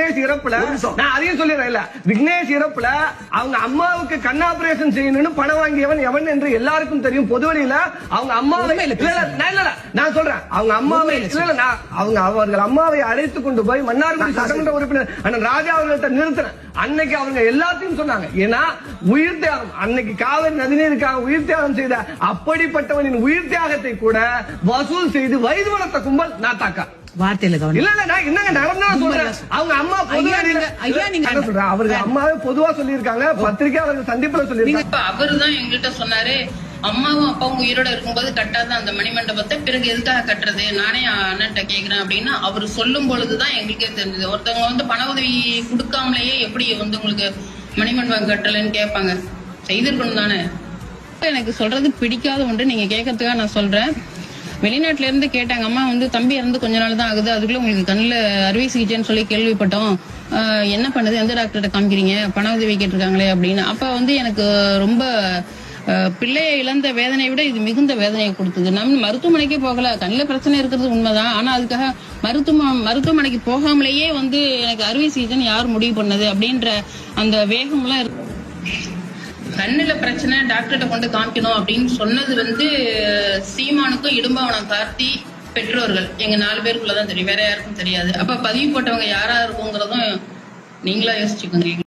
விக்னேஷ் இறப்புல நான் அதையும் சொல்லிடுறேன். இல்ல, விக்னேஷ் இறப்புல அவங்க அம்மாவுக்கு கண் ஆபரேஷன் செய்யணும்னு பணம் வாங்கியவன் எவன் என்று எல்லாருக்கும் தெரியும். பொதுவெளியில அவங்க அம்மாவை நான் சொல்றேன், அவங்க அம்மாவை அவர்கள் அம்மாவை அழைத்துக் கொண்டு போய் மன்னார்குடி சட்டமன்ற உறுப்பினர் அண்ணன் ராஜா அவர்கள்ட்ட நிறுத்தினேன். அன்னைக்கு அவங்க எல்லாத்தையும் சொன்னாங்க. ஏன்னா உயிர் தியாகம், அன்னைக்கு காவிரி நதிநீருக்காக உயிர் தியாகம் செய்த அப்படிப்பட்டவனின் உயிர் தியாகத்தை கூட வசூல் செய்து வயது வளர்த்த கும்பல் நாத்தாக்கா. வார்த்தையில கவனம் இல்ல நான் என்னங்க நடந்தா சொல்றேன். அவங்க அம்மா சொல்றேன், அவர்கள் அம்மாவே பொதுவா சொல்லியிருக்காங்க, பத்திரிகை அவர்கள் சந்திப்புல சொல்லியிருக்காங்க. அவருதான் எங்கள்கிட்ட சொன்னாரு, அம்மாவும் அப்பாவும் உயிரோட இருக்கும்போது கட்டாத அந்த மணிமண்டபத்தை பிறகு எதுக்காக கட்டுறது, நானே அண்ணன்ட்ட கேக்குறேன் அப்படின்னு அவர் சொல்லும் பொழுதுதான் எங்களுக்கே தெரிஞ்சது. ஒருத்தவங்க பண உதவி கொடுக்காமலேயே எப்படி உங்களுக்கு மணிமண்டபம் கட்டலன்னு கேட்பாங்க. செய்திருக்கணும் தானே. எனக்கு சொல்றது பிடிக்காத ஒன்று, நீங்க கேட்கறதுக்காக நான் சொல்றேன். வெளிநாட்டுல இருந்து கேட்டாங்க, அம்மா தம்பி இறந்து கொஞ்ச நாள் தான் ஆகுது, அதுக்குள்ள உங்களுக்கு கண்ணில் அறுவை சிகிச்சைன்னு சொல்லி கேள்விப்பட்டோம், என்ன பண்ணுது, எந்த டாக்டர்கிட்ட காமிக்கிறீங்க, பண உதவி கேட்டிருக்காங்களே அப்படின்னு. அப்ப எனக்கு ரொம்ப பிள்ளையை இழந்த வேதனையை விட இது மிகுந்த வேதனையை கொடுத்தது. நம்ம மருத்துவமனைக்கே போகல, கண்ணில் பிரச்சனை இருக்கிறது உண்மைதான், ஆனா அதுக்காக மருத்துவமனைக்கு போகாமலேயே எனக்கு அறுவை சிகிச்சைன்னு யார் முடிவு பண்ணது அப்படின்ற அந்த வேகம்லாம் இருக்கு. கண்ணுல பிரச்சனை டாக்டர்கிட்ட கொண்டு காமிக்கணும் அப்படின்னு சொன்னது சீமானுக்கும் இடும்பாவனம் கார்த்தி பெற்றோர்கள், எங்க 4 பேருக்குள்ளதான் தெரியும், வேற யாருக்கும் தெரியாது. அப்ப பதிவு போட்டவங்க யாரா இருக்குங்கிறதும் நீங்களா யோசிச்சுக்கோங்க.